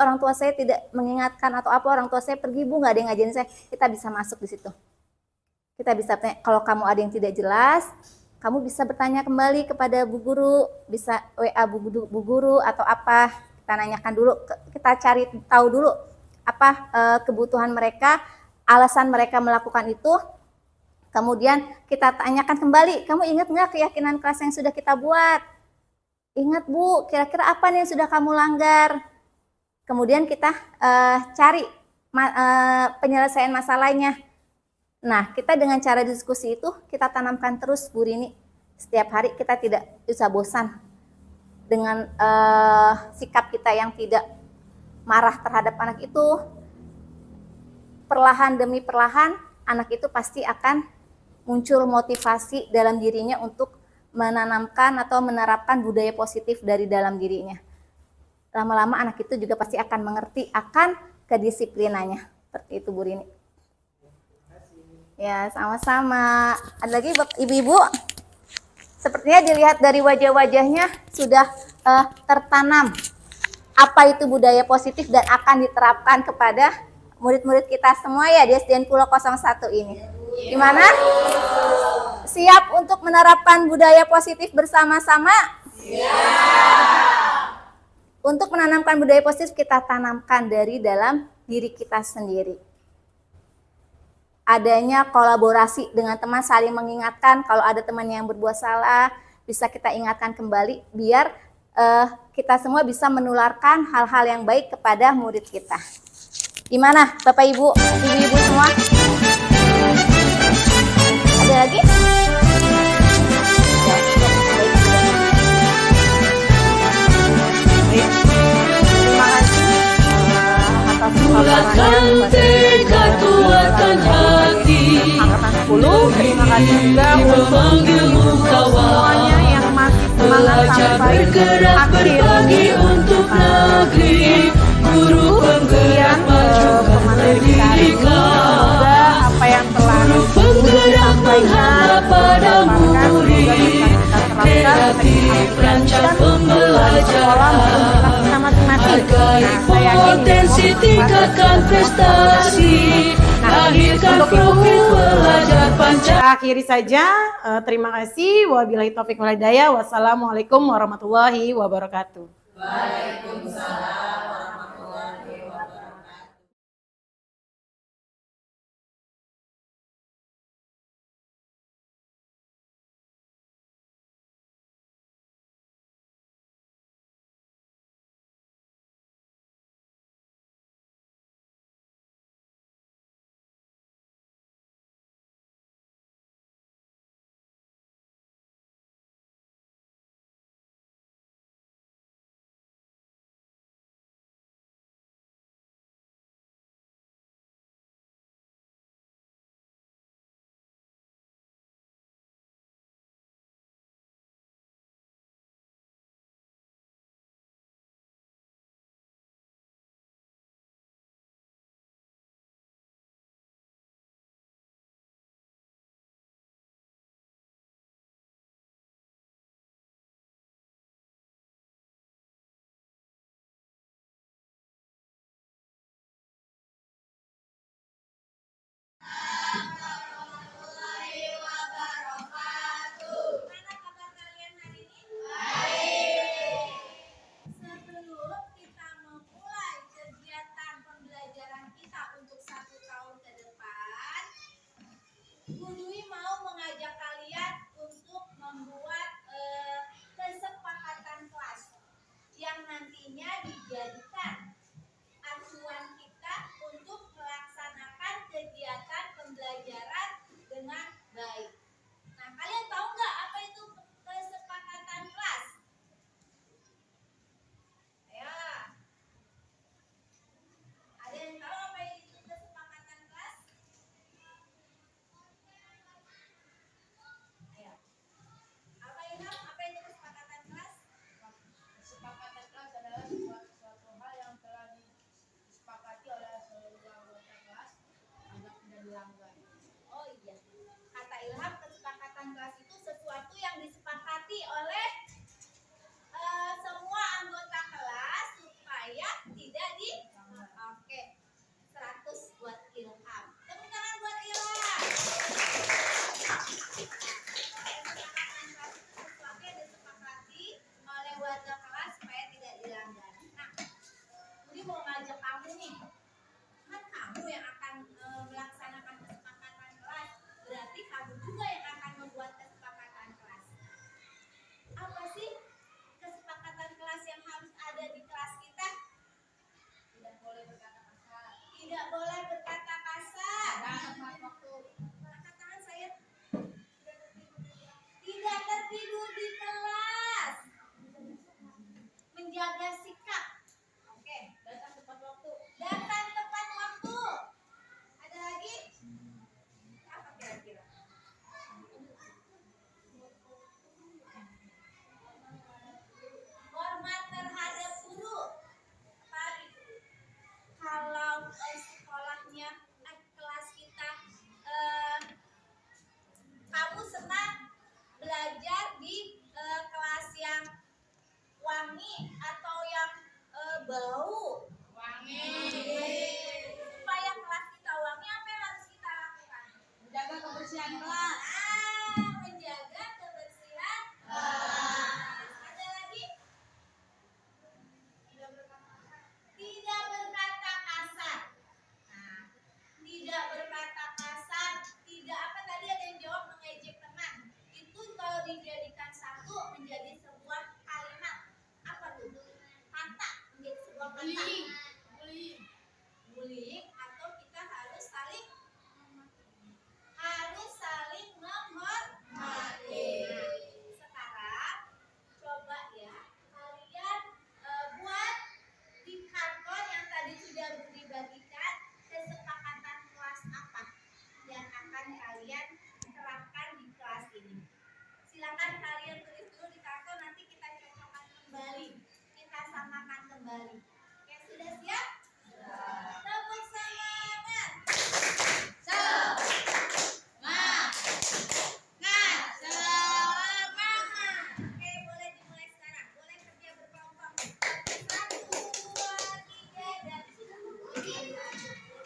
orang tua saya tidak mengingatkan atau apa, orang tua saya pergi Bu, nggak ada yang ngajarin saya, kita bisa masuk di situ. Kita bisa tanya, kalau kamu ada yang tidak jelas, kamu bisa bertanya kembali kepada Bu Guru, bisa WA Bu Guru atau apa, kita nanyakan dulu, kita cari tahu dulu apa kebutuhan mereka, alasan mereka melakukan itu, kemudian kita tanyakan kembali, kamu ingat nggak keyakinan kelas yang sudah kita buat? Ingat Bu, kira-kira apa nih yang sudah kamu langgar? Kemudian kita cari penyelesaian masalahnya. Nah, kita dengan cara diskusi itu, kita tanamkan terus Bu Rini. Setiap hari kita tidak bisa bosan dengan sikap kita yang tidak marah terhadap anak itu. Perlahan demi perlahan, anak itu pasti akan muncul motivasi dalam dirinya untuk menanamkan atau menerapkan budaya positif dari dalam dirinya. Lama-lama anak itu juga pasti akan mengerti akan kedisiplinannya. Seperti itu Bu Rini. Ya, sama-sama. Ada lagi Ibu-ibu? Sepertinya dilihat dari wajah-wajahnya sudah tertanam apa itu budaya positif dan akan diterapkan kepada murid-murid kita semua ya di SDN Pulau 01 ini. Gimana? Siap untuk menerapkan budaya positif bersama-sama? Siap. Untuk menanamkan budaya positif kita tanamkan dari dalam diri kita sendiri. Adanya kolaborasi dengan teman, saling mengingatkan kalau ada teman yang berbuat salah, bisa kita ingatkan kembali biar kita semua bisa menularkan hal-hal yang baik kepada murid kita. Gimana Bapak Ibu, Ibu-ibu semua? Ada lagi? Terima kasih atas Bulatkan tekad, kuatkan hati, angkatan 10. Terima kasih juga untuk memanggilmu kawan. semuanya yang masih semangat Belajar sampai bergerak akhir berbagi untuk negeri, guru penggerak maju pendidikan, semoga apa yang telah guru penggerak menghadap pada murid, kreatif rancang pembelajaran, hargai potensi, tingkatkan prestasi, lahirkan profil pelajar Pancasila. Akhiri saja, terima kasih. Wabillahi taufiq wal hidayah. Wassalamualaikum warahmatullahi wabarakatuh.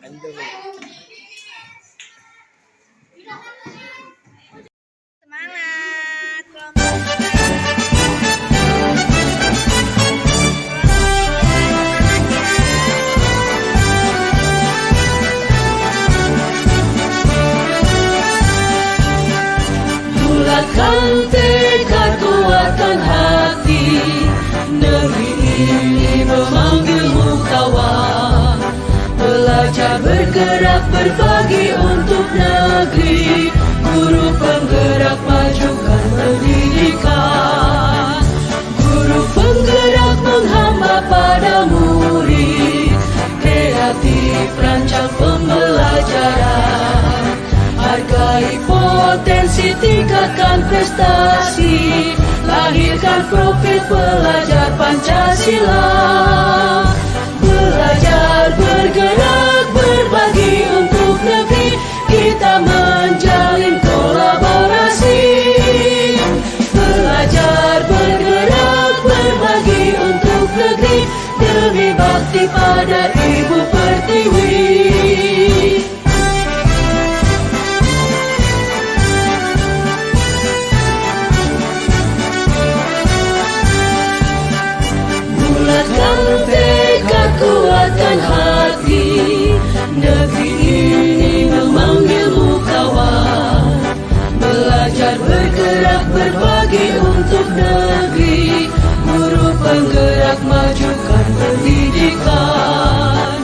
Semangat Bulatkan tekad kuatkan hati, negeri ini memanggilmu kawan. Belajar bergerak berbagi untuk negeri, guru penggerak majukan pendidikan. Guru penggerak menghamba pada murid, kreatif rancang pembelajaran. Hargai potensi, tingkatkan prestasi, lahirkan profil pelajar Pancasila. Belajar bergerak berbagi untuk negeri, kita menjalin kolaborasi. Belajar bergerak berbagi untuk negeri, demi bakti pada Ibu Pertiwi. Bulatkan tekad kuatkan hati, negeri ini memanggilmu kawan. Belajar bergerak berbagi untuk negeri, guru penggerak majukan pendidikan.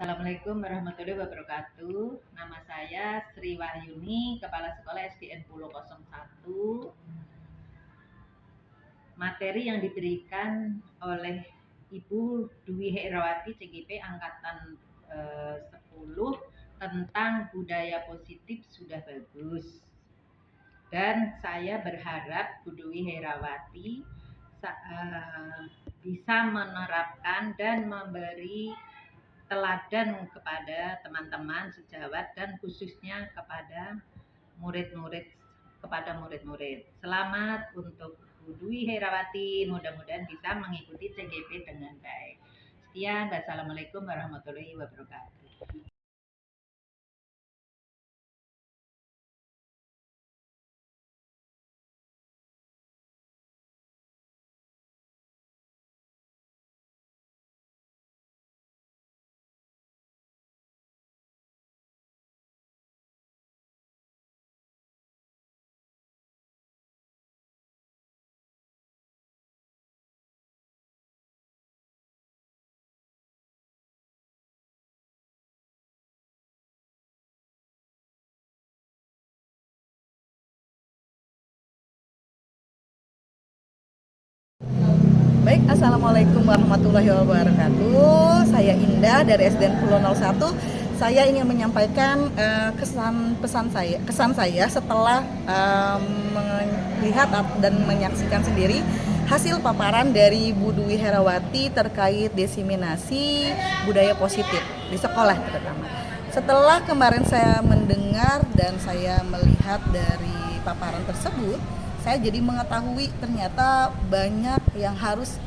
Assalamualaikum warahmatullahi wabarakatuh. Nama saya Sri Wahyuni, Kepala Sekolah SDN Pulau 01. Materi yang diberikan oleh Ibu Dwi Herawati CGP Angkatan 10 tentang budaya positif sudah bagus. Dan saya berharap Bu Dwi Herawati bisa menerapkan dan memberi teladan kepada teman-teman sejawat dan khususnya kepada murid-murid. Selamat untuk Bu Dwi Herawati, mudah-mudahan bisa mengikuti CGP dengan baik. Sekian, wassalamualaikum warahmatullahi wabarakatuh. Baik, Assalamualaikum warahmatullahi wabarakatuh. Saya Indah dari SDN Pulau 01. Saya ingin menyampaikan kesan saya setelah melihat dan menyaksikan sendiri hasil paparan dari Bu Dwi Herawati terkait diseminasi budaya positif di sekolah terutama. Setelah kemarin saya mendengar dan saya melihat dari paparan tersebut, saya jadi mengetahui ternyata banyak yang harus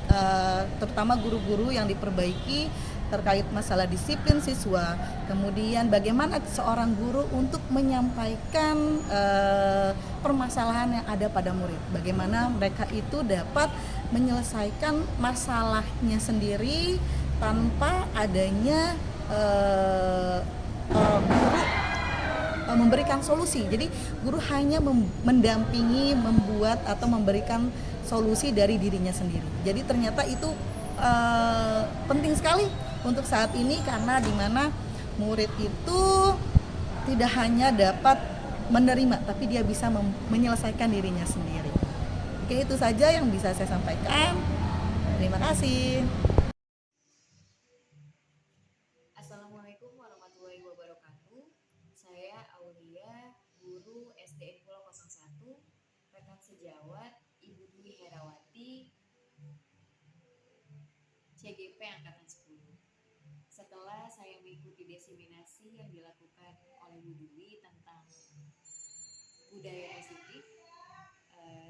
terutama guru-guru yang diperbaiki terkait masalah disiplin siswa, kemudian bagaimana seorang guru untuk menyampaikan permasalahan yang ada pada murid, bagaimana mereka itu dapat menyelesaikan masalahnya sendiri tanpa adanya guru memberikan solusi. Jadi guru hanya mendampingi, membuat atau memberikan solusi dari dirinya sendiri. Jadi ternyata itu penting sekali untuk saat ini, karena di mana murid itu tidak hanya dapat menerima, tapi dia bisa menyelesaikan dirinya sendiri. Oke, itu saja yang bisa saya sampaikan. Terima kasih. Assalamualaikum warahmatullahi wabarakatuh. Saya Aulia, guru SDN Pulau 01. Rekan sejawat, Ibu Dwi Herawati, CGP Angkatan 10. Setelah saya mengikuti desiminasi yang dilakukan oleh Bu Dwi tentang budaya positif,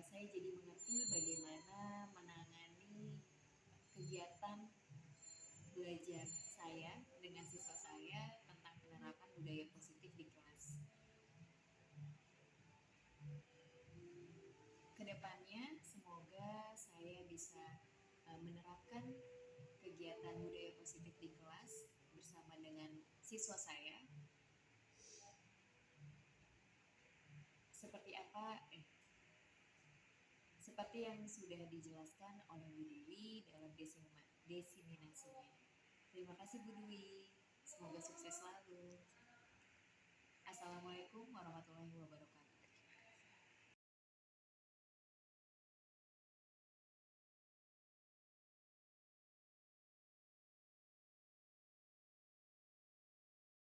saya jadi mengerti bagaimana menangani kegiatan belajar saya dengan siswa saya tentang penerapan budaya positif di kelas. Kedepannya, semoga saya bisa menerapkan kegiatan budaya positif di kelas bersama dengan siswa saya. Seperti yang sudah dijelaskan oleh Bu Dwi dalam desiminasinya. Terima kasih Bu Dwi, semoga sukses selalu. Assalamualaikum warahmatullahi wabarakatuh.